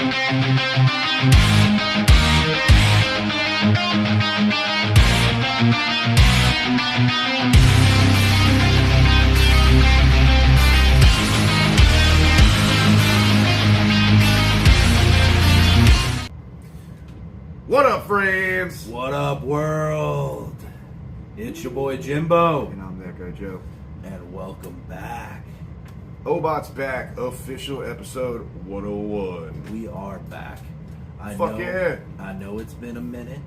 What up, friends? What up, world? It's your boy Jimbo. And I'm that guy, Joe. And welcome back. Obot's back. Official episode 101. We are back. Fuck yeah. I know it's been a minute.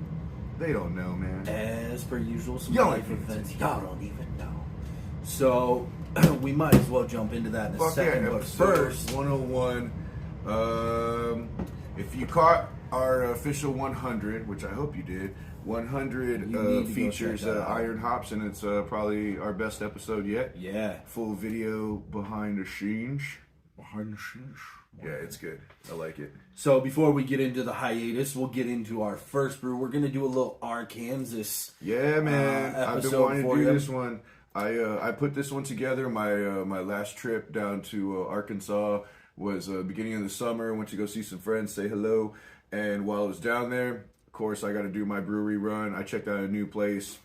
They don't know, man. As per usual, some Y'all life ain't events. Y'all don't even know. So, we might as well jump into that in a second. Yeah, but episode first, 101. If you caught our official 100, which I hope you did, 100 features Iron Hops, and it's probably our best episode yet. Yeah. Full video behind the scenes. Yeah, it's good. I like it. So before we get into the hiatus, we'll get into our first brew. We're going to do a little Arkansas. Yeah, man. I've been wanting to do this one. I put this one together. My last trip down to Arkansas was beginning of the summer. I went to go see some friends, say hello. And while I was down there, of course, I got to do my brewery run. I checked out a new place.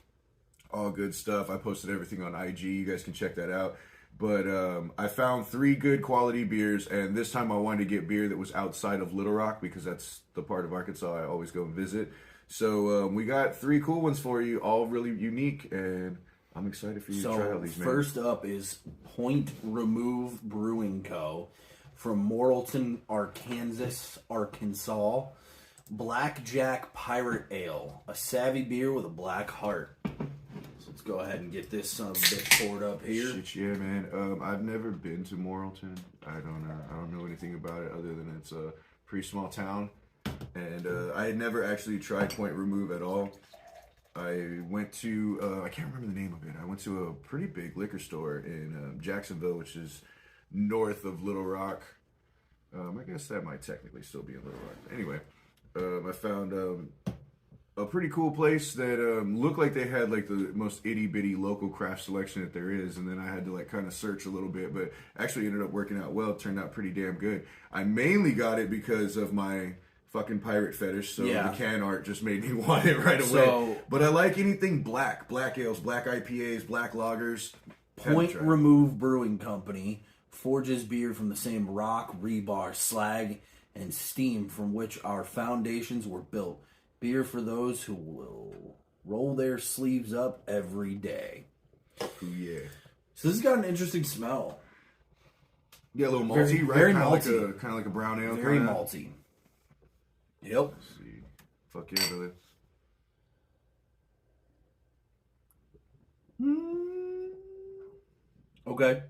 All good stuff. I posted everything on IG. You guys can check that out. But I found 3 good quality beers, and this time I wanted to get beer that was outside of Little Rock because that's the part of Arkansas I always go and visit. So we got 3 cool ones for you, all really unique, and I'm excited for you to try out these, man. First up is Point Remove Brewing Co. from Morrilton, Arkansas. Blackjack Pirate Ale, a savvy beer with a black heart. Let's go ahead and get this son of a bitch poured up here. Shit, yeah, man. I've never been to Morrilton. I don't know anything about it other than it's a pretty small town. And I had never actually tried Point Remove at all. I went to, I can't remember the name of it. I went to a pretty big liquor store in Jacksonville, which is north of Little Rock. I guess that might technically still be in Little Rock. Anyway, I found a pretty cool place that looked like they had like the most itty bitty local craft selection that there is, and then I had to like kind of search a little bit, but actually ended up working out well. It turned out pretty damn good. I mainly got it because of my fucking pirate fetish, so the can art just made me want it right away. But I like anything black ales, black IPAs, black lagers. Point Remove Brewing Company forges beer from the same rock, rebar, slag, and steam from which our foundations were built. Beer for those who will roll their sleeves up every day. Ooh, yeah. So this has got an interesting smell. Yeah, a little malty, right? Very malty. Kind of like a brown ale. Very malty. Yep. Let's see. Fuck yeah, brother. Okay.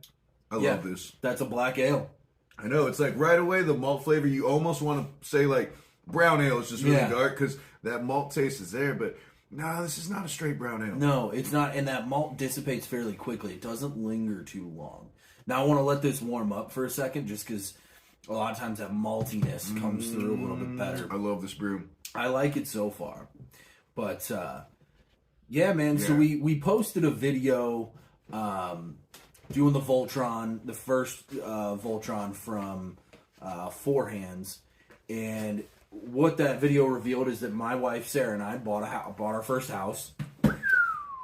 I love this. That's a black ale. I know. It's like right away the malt flavor. You almost want to say like brown ale is just really dark because that malt taste is there. But no, this is not a straight brown ale. No, it's not. And that malt dissipates fairly quickly. It doesn't linger too long. Now I want to let this warm up for a second just because a lot of times that maltiness comes through a little bit better. I love this brew. I like it so far. But yeah, man. Yeah. So we posted a video doing the Voltron, the first Voltron from Four Hands, and what that video revealed is that my wife Sarah and I bought our first house,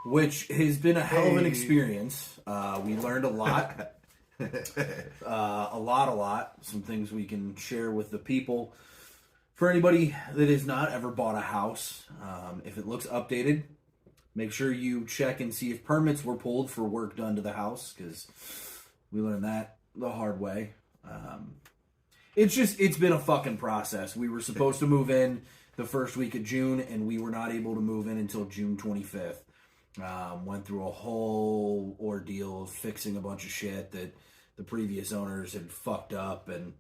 which has been a hell of an experience. We learned a lot, a lot. Some things we can share with the people. For anybody that has not ever bought a house, if it looks updated, make sure you check and see if permits were pulled for work done to the house, because we learned that the hard way. It's been a fucking process. We were supposed to move in the first week of June, and we were not able to move in until June 25th. Went through a whole ordeal of fixing a bunch of shit that the previous owners had fucked up, and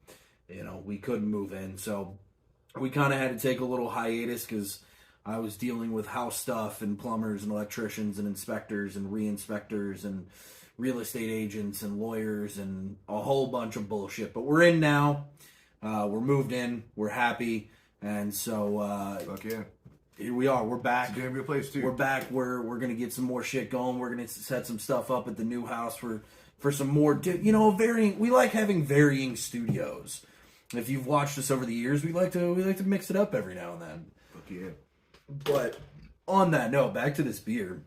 we couldn't move in. So we kind of had to take a little hiatus because I was dealing with house stuff and plumbers and electricians and inspectors and re-inspectors and real estate agents and lawyers and a whole bunch of bullshit. But we're in now. We're moved in. We're happy. And so fuck yeah. Here we are. We're back. It's a damn good place too. We're back. We're going to get some more shit going. We're going to set some stuff up at the new house for some more, varying. We like having varying studios. If you've watched us over the years, we like to mix it up every now and then. Fuck yeah. But on that note, back to this beer.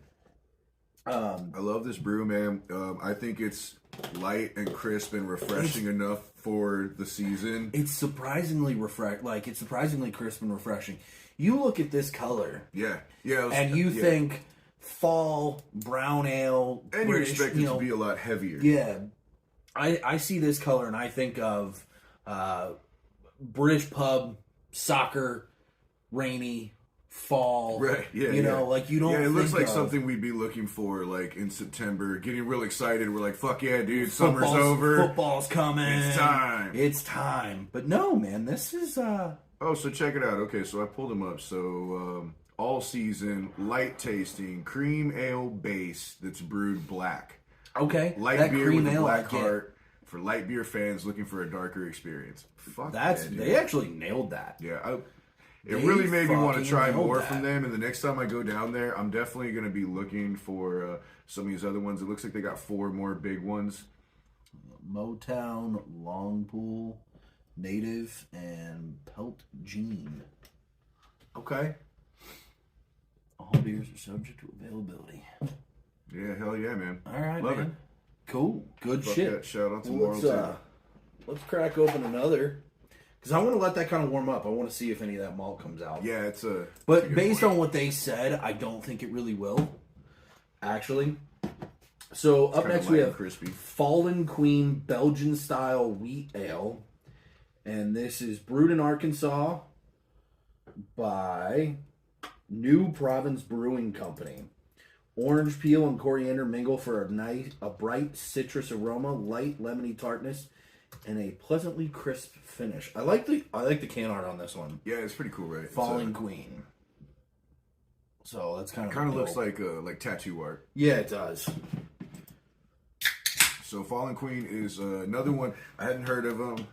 I love this brew, man. I think it's light and crisp and refreshing enough for the season. It's surprisingly it's surprisingly crisp and refreshing. You look at this color, and you think fall brown ale, and British, you expect it to be a lot heavier. Yeah, I see this color and I think of British pub, soccer, rainy. Fall, right? Yeah, you know, like you don't. Yeah, it looks like something we'd be looking for, like in September, getting real excited. We're like, "Fuck yeah, dude! Summer's over. Football's coming. It's time." But no, man, this is. Oh, so check it out. Okay, so I pulled them up. So all season, light tasting, cream ale base that's brewed black. Okay, light that beer cream with a ale, black heart for light beer fans looking for a darker experience. Fuck, they actually nailed that. Yeah. It really made me want to try more from them, and the next time I go down there, I'm definitely going to be looking for some of these other ones. It looks like they got 4 more big ones. Motown, Longpool, Native, and Pelt Gene. Okay. All beers are subject to availability. Yeah, hell yeah, man. All right, Love man. it. Cool. Good Fuck shit. That. Shout out to Mortal. Let's crack open another. Because I want to let that kind of warm up. I want to see if any of that malt comes out. Yeah, it's a... But based on what they said, I don't think it really will. Actually. So up next we have Fallen Queen Belgian-style wheat ale. And this is brewed in Arkansas by New Province Brewing Company. Orange peel and coriander mingle for a bright citrus aroma, light lemony tartness, and a pleasantly crisp finish. I like the can art on this one. Yeah, it's pretty cool, right? Fallen Queen. So that's kind of looks like tattoo art. Yeah, it does. So Fallen Queen is another one. I hadn't heard of them.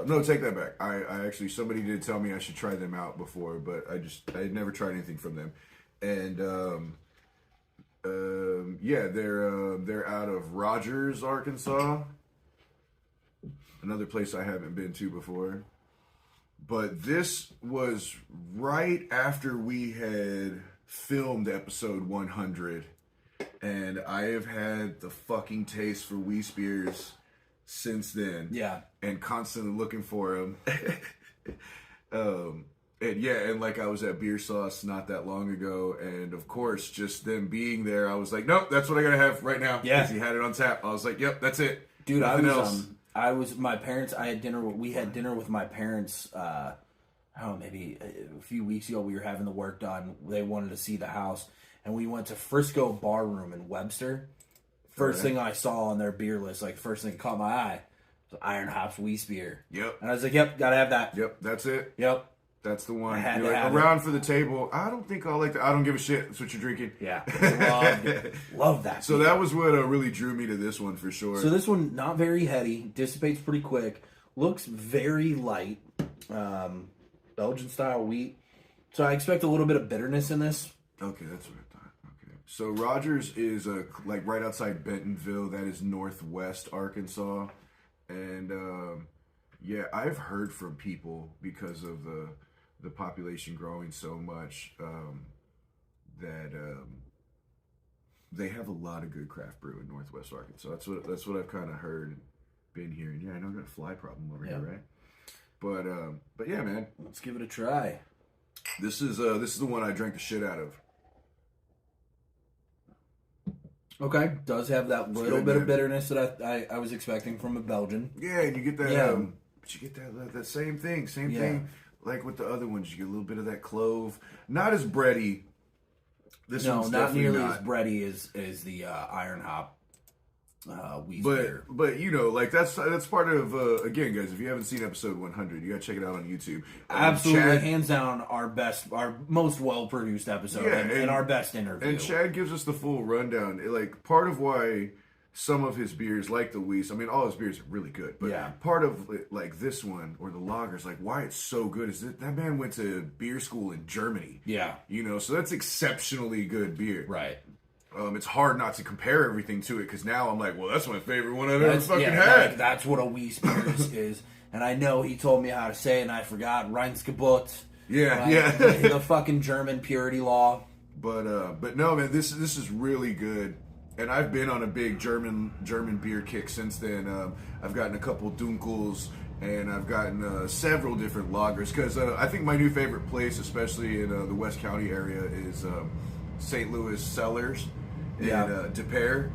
No, take that back. I actually, somebody did tell me I should try them out before, but I had never tried anything from them. And they're out of Rogers, Arkansas. Another place I haven't been to before. But this was right after we had filmed episode 100. And I have had the fucking taste for Weiss beers since then. Yeah. And constantly looking for them. And like I was at Beer Sauce not that long ago. And of course, just them being there, I was like, nope, that's what I gotta have right now. Yeah. Because he had it on tap. I was like, yep, that's it. Dude, my parents, we had dinner with my parents, maybe a few weeks ago. We were having the work done. They wanted to see the house. And we went to Frisco Bar Room in Webster. First thing I saw on their beer list, like first thing that caught my eye, was Iron Hops Weiss beer. Yep. And I was like, yep, gotta have that. Yep, that's it. Yep. That's the one. You're like, around for the table. I don't think I'll like that. I don't give a shit. That's what you're drinking. Yeah. Love that. So that was what really drew me to this one for sure. So this one, not very heady. Dissipates pretty quick. Looks very light. Belgian style wheat. So I expect a little bit of bitterness in this. Okay, that's what I thought. Okay. So Rogers is like right outside Bentonville. That is northwest Arkansas. And I've heard from people because of the population growing so much that they have a lot of good craft brew in northwest Arkansas. That's what I've kind of heard, been hearing. Yeah, I know I got a fly problem over here, right? But yeah, man, let's give it a try. This is the one I drank the shit out of. Okay, does have that little bit of bitterness that I was expecting from a Belgian. Yeah, and you get that. But you get that same thing, thing. Like with the other ones, you get a little bit of that clove. Not as bready. This one's not nearly as bready as the Iron Hop Weiss beer. But you know, like that's part of again, guys. If you haven't seen episode 100, you gotta check it out on YouTube. Absolutely, Chad, hands down, our most well produced episode, and our best interview. And Chad gives us the full rundown. Like part of why some of his beers, like the Weiss, I mean, all his beers are really good. But part of like this one or the lagers, like why it's so good is that man went to beer school in Germany. Yeah, you know, so that's exceptionally good beer. Right. It's hard not to compare everything to it because now I'm like, well, that's my favorite one I've ever fucking had. That's what a Weiss beer is. and I know he told me how to say it, and I forgot. Reinskebot. Yeah, right? yeah. The fucking German purity law. But no, man, this is really good. And I've been on a big German beer kick since then. I've gotten a couple Dunkels, and I've gotten several different lagers. Because I think my new favorite place, especially in the West County area, is St. Louis Cellars in De Pere.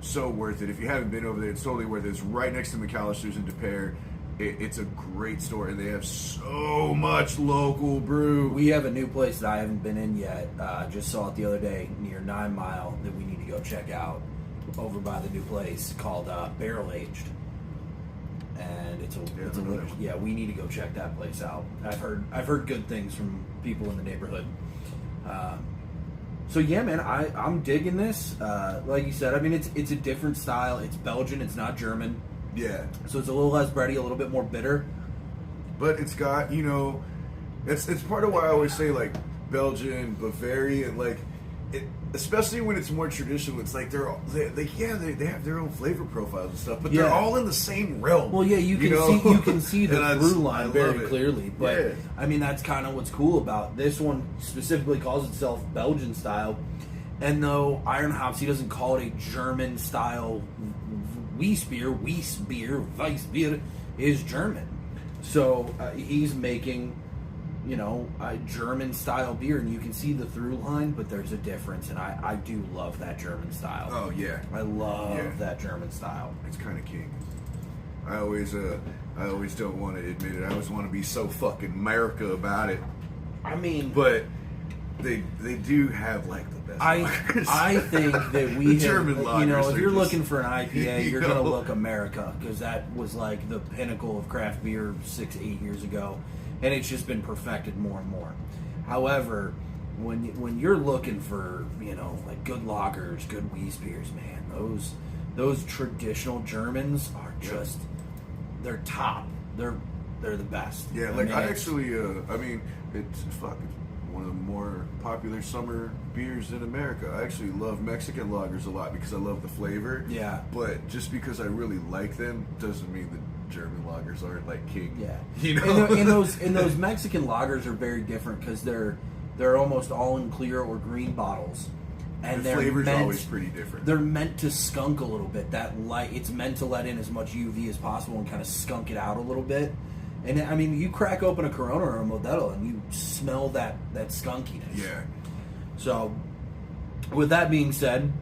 So worth it. If you haven't been over there, it's totally worth it. It's right next to McAllister's in De Pere. It's a great store, and they have so much local brew. We have a new place that I haven't been in yet. Just saw it the other day near 9 Mile that we need to go check out over by the new place called Barrel Aged. And it's a we need to go check that place out. I've heard good things from people in the neighborhood. So yeah, man, I'm digging this. Like you said, I mean it's a different style. It's Belgian. It's not German. Yeah. So it's a little less bready, a little bit more bitter. But it's got, it's part of why I always say, like, Belgian, Bavarian, like, especially when it's more traditional, it's like they have their own flavor profiles and stuff, but they're all in the same realm. Well, yeah, you can see the through line very clearly. But, I mean, that's kind of what's cool about this one. Specifically calls itself Belgian style. And though Iron Hops, he doesn't call it a German style Weissbier is German. So he's making, a German style beer, and you can see the through line, but there's a difference, and I do love that German style. Oh yeah, I love that German style. It's kind of king. I always don't want to admit it. I always want to be so fucking America about it. I mean, but they do have like the best lagers. I think that we have, German lagers, if you're looking for an IPA, you're gonna look America, because that was like the pinnacle of craft beer 6-8 years ago, and it's just been perfected more and more. However, when you're looking for like good lagers, good Weissbiers, man, those traditional Germans are just they're top. They're the best. Yeah, like I actually it's one of the more popular summer beers in America. I actually love Mexican lagers a lot because I love the flavor. Yeah. But just because I really like them doesn't mean the German lagers aren't like king. Yeah. And those Mexican lagers are very different because they're almost all in clear or green bottles. And the flavor's always pretty different. They're meant to skunk a little bit. It's meant to let in as much UV as possible and kind of skunk it out a little bit. And I mean, you crack open a Corona or a Modelo and you smell that skunkiness. Yeah. So, with that being said,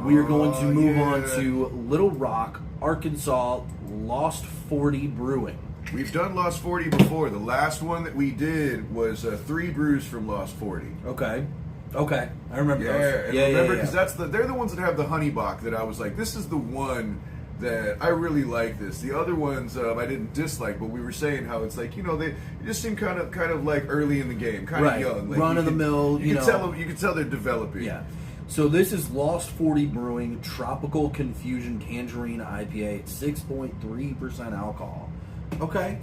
we are going to move on to Little Rock, Arkansas, Lost 40 Brewing. We've done Lost 40 before. The last one that we did was 3 brews from Lost 40. Okay, I remember those. Remember, because they're the ones that have the honey bock that I was like, this is the one that I really like this. The other ones I didn't dislike, but we were saying how it's like, they just seem kind of like early in the game, kind of young, like run of the mill. You can tell they're developing. Yeah. So this is Lost 40 Brewing Tropical Confusion Tangerine IPA, 6.3% alcohol. Okay.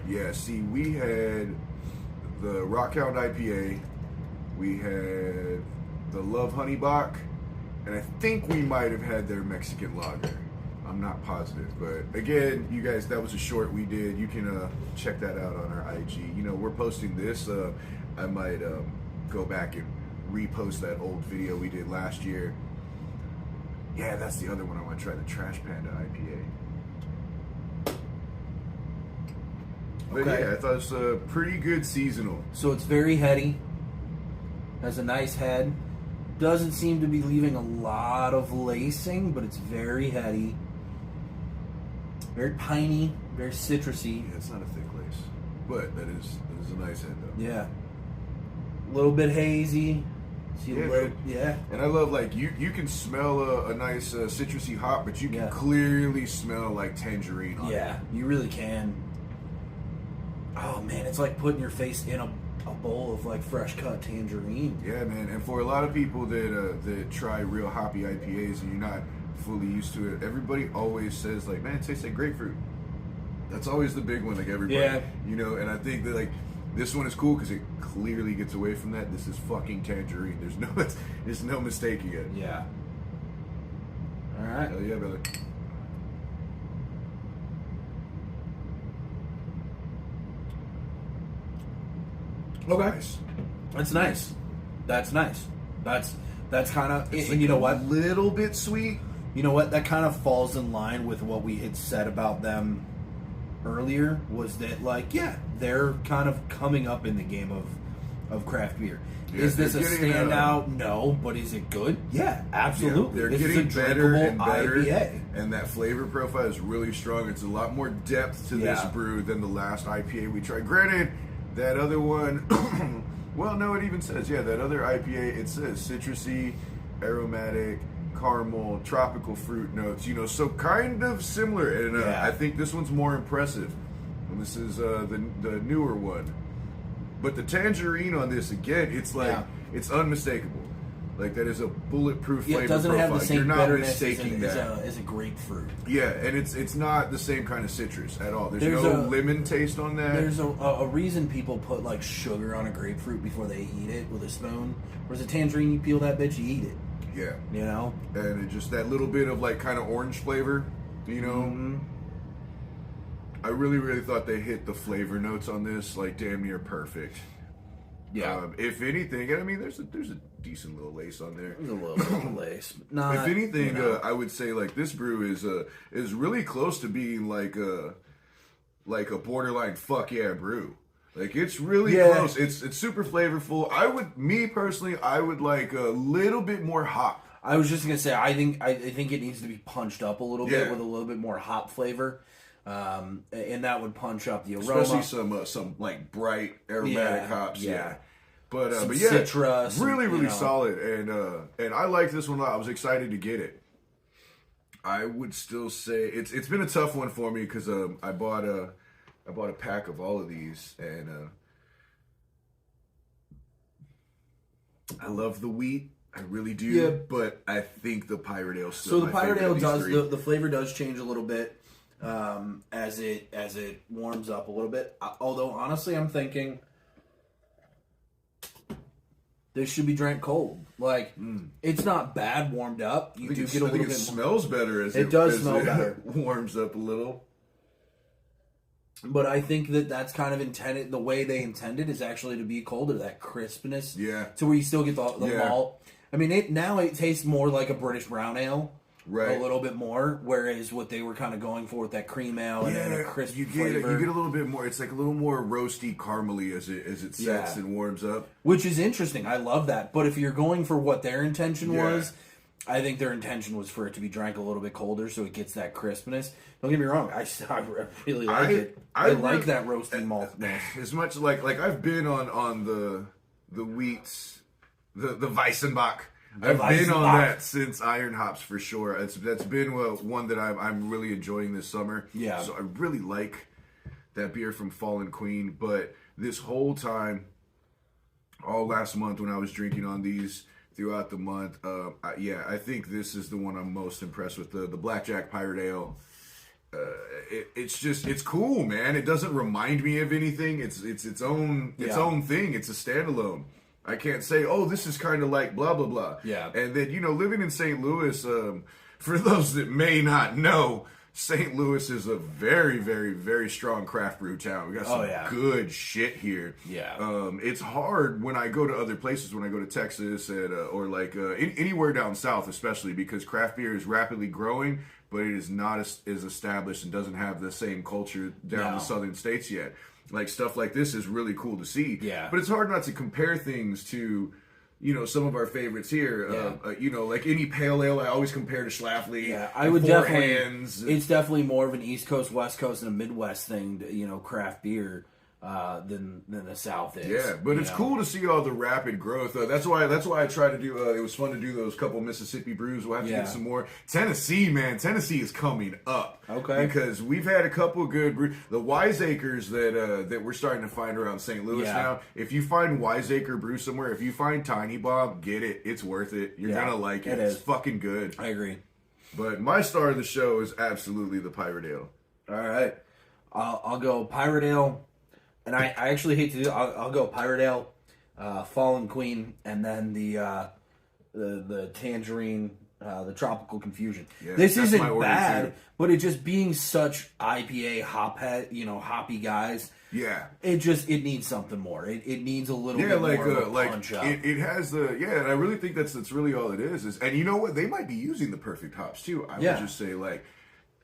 Yeah. See, we had the Rockhound IPA, we had the Love Honey Bock. And I think we might have had their Mexican lager. I'm not positive. But again, you guys, that was a short we did. You can check that out on our IG. We're posting this. I might go back and repost that old video we did last year. Yeah, that's the other one I want to try, the Trash Panda IPA. But yeah, I thought it was a pretty good seasonal. So it's very heady. Has a nice head. Doesn't seem to be leaving a lot of lacing, but it's very heady. Very piney, very citrusy. Yeah, it's not a thick lace. But that is a nice head, though. Yeah. A little bit hazy. And I love, like, you can smell a nice citrusy hop, but you can clearly smell, like, tangerine on it. Yeah, you really can. Oh, man, it's like putting your face in a bowl of like fresh cut tangerine. Yeah, man. And for a lot of people that try real hoppy IPAs and you're not fully used to it, everybody always says like, man, it tastes like grapefruit. That's always the big one, like everybody. Yeah. And I think that like this one is cool because it clearly gets away from that. This is fucking tangerine. There's no mistaking it. Yeah. All right. Hell yeah, brother. Okay. Nice. That's nice. That's nice. That's kind of, and Like you know a what? little bit sweet. You know what? That kind of falls in line with what we had said about them earlier. Was that like, yeah, they're kind of coming up in the game of craft beer. Yeah, Is this a they're getting, standout? No, but is it good? Yeah, absolutely. They're this getting is a better and drinkable better, IPA. and that flavor profile is really strong. It's a lot more depth to this brew than the last IPA we tried. Granted, that other one, well, no, it even says, that other IPA, it says citrusy, aromatic, caramel, tropical fruit notes, so kind of similar. And I think this one's more impressive. And this is the newer one. But the tangerine on this, again, it's like, it's unmistakable. Like, that is a bulletproof flavor it doesn't profile. have the same You're not bitterness mistaking as a grapefruit. Yeah, and it's not the same kind of citrus at all. There's There's no lemon taste on that. There's a reason people put, like, sugar on a grapefruit before they eat it with a spoon. Whereas a tangerine, you peel that bitch, you eat it. Yeah. You know? And it just, that little bit of, like, kind of orange flavor, Mm-hmm. I really, really thought they hit the flavor notes on this, like, damn near perfect. Yeah. If anything, I mean, there's a decent little lace on there. There's a little bit of lace. Not, if anything, I would say, like, this brew is really close to being like a borderline fuck yeah brew. Like, it's really close. It's super flavorful. I would like a little bit more hop. I was just gonna say, I think it needs to be punched up a little bit with a little bit more hop flavor, and that would punch up the aroma. Especially some like bright aromatic hops. Yeah. But citrus, really solid, and I like this one a lot. I was excited to get it. I would still say it's been a tough one for me because I bought a pack of all of these, and I love the wheat. I really do. Yeah. But I think the Pirate Ale still. So the Pirate Ale does the flavor does change a little bit as it warms up a little bit. Although honestly, I'm thinking this should be drank cold. Like it's not bad warmed up. You do get a little bit. It smells better as it does smell better. Warms up a little. But I think that's kind of intended. The way they intended is actually to be colder. That crispness. Yeah. To where you still get the malt. I mean, it tastes more like a British brown ale. Right. A little bit more, whereas what they were kind of going for with that cream ale and then a crisp flavor. You get a little bit more. It's like a little more roasty, caramely as it sets and warms up. Which is interesting. I love that. But if you're going for what their intention was, I think their intention was for it to be drank a little bit colder so it gets that crispness. Don't get me wrong. I really like it. I like that roasty maltness. As much like I've been on the wheats, the Weissenbach. I've been on that since Iron Hops for sure. That's been one that I'm really enjoying this summer. Yeah. So I really like that beer from Fallen Queen. But this whole time, all last month when I was drinking on these throughout the month, I think this is the one I'm most impressed with. The Blackjack Pirate Ale. It's cool, man. It doesn't remind me of anything. It's its own thing. It's a standalone. I can't say, oh, this is kind of like blah, blah, blah. Yeah. And then, living in St. Louis, for those that may not know, St. Louis is a very, very, very strong craft brew town. We got some good shit here. Yeah. It's hard when I go to other places, when I go to Texas or like anywhere down south, especially because craft beer is rapidly growing, but it is not as established and doesn't have the same culture down the southern states yet. Like, stuff like this is really cool to see. Yeah. But it's hard not to compare things to, some of our favorites here. Yeah. Like any pale ale, I always compare to Schlafly. Yeah, I would definitely. It's definitely more of an East Coast, West Coast, and a Midwest thing, craft beer than the South is. Yeah, but it's cool to see all the rapid growth. That's why I tried to do. It was fun to do those couple Mississippi brews. We'll have to get some more. Tennessee, man, Tennessee is coming up. Okay, because we've had a couple good brews. The Wiseacres that we're starting to find around St. Louis now. If you find Wiseacre brew somewhere, if you find Tiny Bob, get it. It's worth it. You're gonna like it. It's fucking good. I agree. But my star of the show is absolutely the Pirate Ale. All right, I'll go Pirate Ale. And I actually hate to do. I'll go Pirate Ale, Fallen Queen, and then the Tangerine, the Tropical Confusion. Yeah, this isn't bad, but it just being such IPA hoppy guys. Yeah. It needs something more. It needs a little bit more of a punch up. It has and I really think that's really all it is. And you know what? They might be using the perfect hops too. I would just say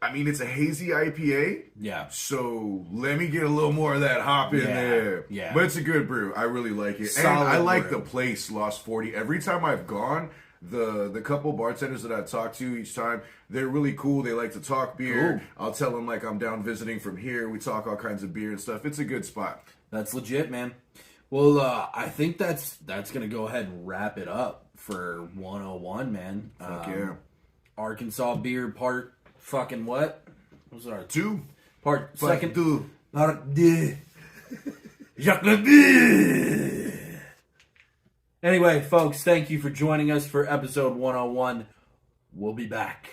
it's a hazy IPA. Yeah. So let me get a little more of that hop in there. Yeah. But it's a good brew. I really like it. Solid and I like brew. the place, Lost 40. Every time I've gone, the couple bartenders that I talk to each time, they're really cool. They like to talk beer. Cool. I'll tell them I'm down visiting from here. We talk all kinds of beer and stuff. It's a good spot. That's legit, man. Well, I think that's gonna go ahead and wrap it up for 101, man. Fuck yeah. Arkansas beer part fucking what? What's our two? Part second. Two. Anyway, folks, thank you for joining us for episode 101. We'll be back.